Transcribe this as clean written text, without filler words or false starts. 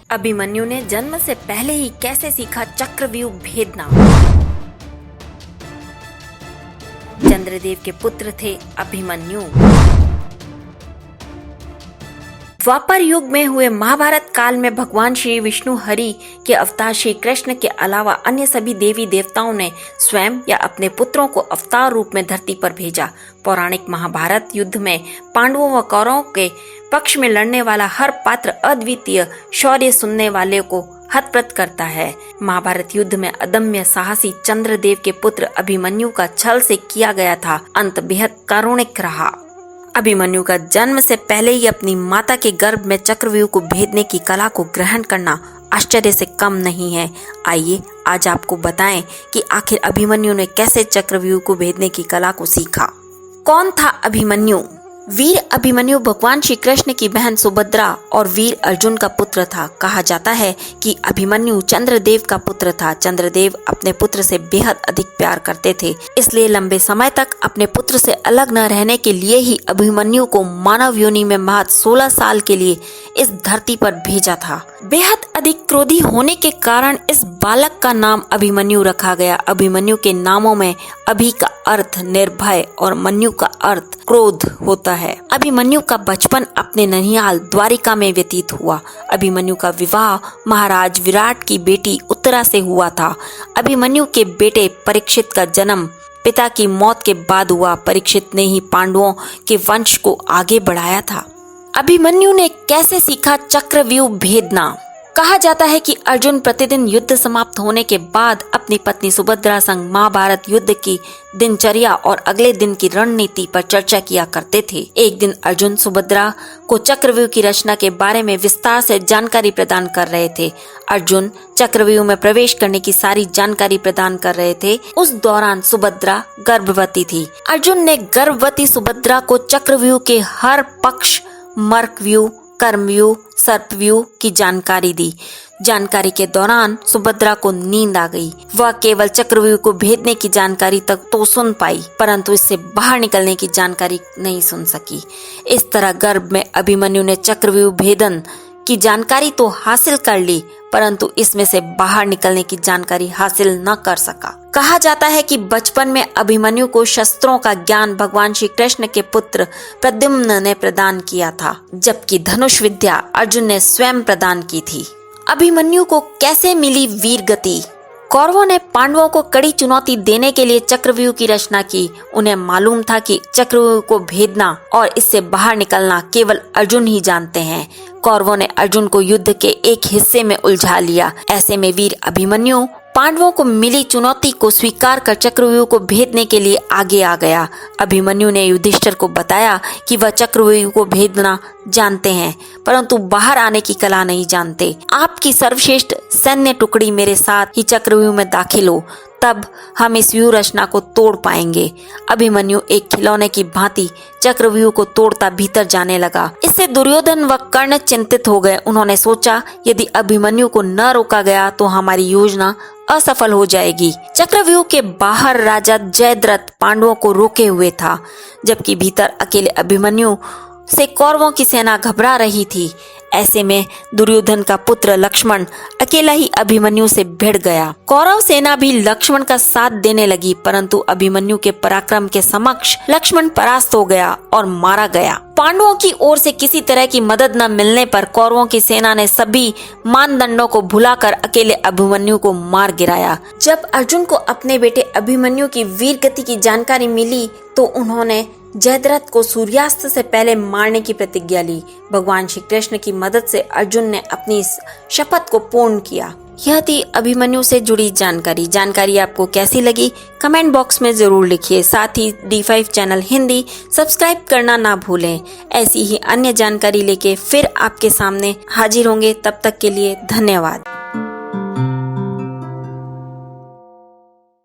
अभिमन्यु ने जन्म से पहले ही कैसे सीखा चक्रव्यूह भेदना। चंद्रदेव के पुत्र थे अभिमन्यु। द्वापर युग में हुए महाभारत काल में भगवान श्री विष्णु हरि के अवतार श्री कृष्ण के अलावा अन्य सभी देवी देवताओं ने स्वयं या अपने पुत्रों को अवतार रूप में धरती पर भेजा। पौराणिक महाभारत युद्ध में पांडवों व कौरवों के पक्ष में लड़ने वाला हर पात्र अद्वितीय शौर्य सुनने वाले को हतप्रत करता है। महाभारत युद्ध में अदम्य साहसी चंद्रदेव के पुत्र अभिमन्यु का छल से किया गया था अंत बेहद कारुणिक रहा। अभिमन्यु का जन्म से पहले ही अपनी माता के गर्भ में चक्रव्यूह को भेदने की कला को ग्रहण करना आश्चर्य से कम नहीं है। आइए आज आपको बताएं कि आखिर अभिमन्यु ने कैसे चक्रव्यूह को भेदने की कला को सीखा। कौन था अभिमन्यु? वीर अभिमन्यु भगवान श्री कृष्ण की बहन सुभद्रा और वीर अर्जुन का पुत्र था। कहा जाता है कि अभिमन्यु चंद्रदेव का पुत्र था। चंद्रदेव अपने पुत्र से बेहद अधिक प्यार करते थे, इसलिए लंबे समय तक अपने पुत्र से अलग न रहने के लिए ही अभिमन्यु को मानव योनि में महज 16 साल के लिए इस धरती पर भेजा था। बेहद अधिक क्रोधी होने के कारण इस बालक का नाम अभिमन्यु रखा गया। अभिमन्यु के नामों में अभि का अर्थ निर्भय और मन्यु का अर्थ क्रोध होता है। अभिमन्यु का बचपन अपने ननिहाल द्वारिका में व्यतीत हुआ। अभिमन्यु का विवाह महाराज विराट की बेटी उत्तरा से हुआ था। अभिमन्यु के बेटे परीक्षित का जन्म पिता की मौत के बाद हुआ। परीक्षित ने ही पांडवों के वंश को आगे बढ़ाया था। अभिमन्यु ने कैसे सीखा चक्रव्यूह भेदना? कहा जाता है कि अर्जुन प्रतिदिन युद्ध समाप्त होने के बाद अपनी पत्नी सुभद्रा संग महाभारत युद्ध की दिनचर्या और अगले दिन की रणनीति पर चर्चा किया करते थे। एक दिन अर्जुन सुभद्रा को चक्रव्यूह की रचना के बारे में विस्तार से जानकारी प्रदान कर रहे थे। अर्जुन चक्रव्यूह में प्रवेश करने की सारी जानकारी प्रदान कर रहे थे। उस दौरान सुभद्रा गर्भवती थी। अर्जुन ने गर्भवती सुभद्रा को चक्रव्यूह के हर पक्ष मर्कव्यूह, कर्मव्यूह, सर्पव्यूह की जानकारी दी। जानकारी के दौरान सुभद्रा को नींद आ गई। वह केवल चक्रव्यूह को भेदने की जानकारी तक तो सुन पाई, परंतु इससे बाहर निकलने की जानकारी नहीं सुन सकी। इस तरह गर्भ में अभिमन्यु ने चक्रव्यूह भेदन की जानकारी तो हासिल कर ली, परंतु इसमें से बाहर निकलने की जानकारी हासिल न कर सका। कहा जाता है कि बचपन में अभिमन्यु को शस्त्रों का ज्ञान भगवान श्री कृष्ण के पुत्र प्रद्युम्न ने प्रदान किया था, जबकि धनुष विद्या अर्जुन ने स्वयं प्रदान की थी। अभिमन्यु को कैसे मिली वीर गति? कौरवों ने पांडवों को कड़ी चुनौती देने के लिए चक्रव्यूह की रचना की। उन्हें मालूम था कि चक्रव्यूह को भेदना और इससे बाहर निकलना केवल अर्जुन ही जानते हैं। कौरवों ने अर्जुन को युद्ध के एक हिस्से में उलझा लिया। ऐसे में वीर अभिमन्यु पांडवों को मिली चुनौती को स्वीकार कर चक्रव्यूह को भेदने के लिए आगे आ गया। अभिमन्यु ने युधिष्ठिर को बताया कि वह चक्रव्यूह को भेदना जानते हैं, परंतु बाहर आने की कला नहीं जानते। आपकी सर्वश्रेष्ठ सैन्य टुकड़ी मेरे साथ ही चक्रव्यूह में दाखिल हो, तब हम इस व्यूह रचना को तोड़ पाएंगे। अभिमन्यु एक खिलौने की भांति चक्रव्यूह को तोड़ता भीतर जाने लगा। इससे दुर्योधन व कर्ण चिंतित हो गए। उन्होंने सोचा यदि अभिमन्यु को न रोका गया तो हमारी योजना असफल हो जाएगी। चक्रव्यूह के बाहर राजा जयद्रथ पांडवों को रोके हुए था, जबकि भीतर अकेले अभिमन्यु से कौरवों की सेना घबरा रही थी। ऐसे में दुर्योधन का पुत्र लक्ष्मण अकेला ही अभिमन्यु से भिड़ गया। कौरव सेना भी लक्ष्मण का साथ देने लगी, परंतु अभिमन्यु के पराक्रम के समक्ष लक्ष्मण परास्त हो गया और मारा गया। पांडवों की ओर से किसी तरह की मदद न मिलने पर कौरवों की सेना ने सभी मानदंडों को भुलाकर अकेले अभिमन्यु को मार गिराया। जब अर्जुन को अपने बेटे अभिमन्यु की वीर गति की जानकारी मिली तो उन्होंने जयद्रथ को सूर्यास्त से पहले मारने की प्रतिज्ञा ली। भगवान श्री कृष्ण की मदद से अर्जुन ने अपनी इस शपथ को पूर्ण किया। यह थी अभिमन्यु से जुड़ी जानकारी आपको कैसी लगी कमेंट बॉक्स में जरूर लिखिए। साथ ही D5 चैनल हिंदी सब्सक्राइब करना ना भूलें। ऐसी ही अन्य जानकारी लेके फिर आपके सामने हाजिर होंगे। तब तक के लिए धन्यवाद।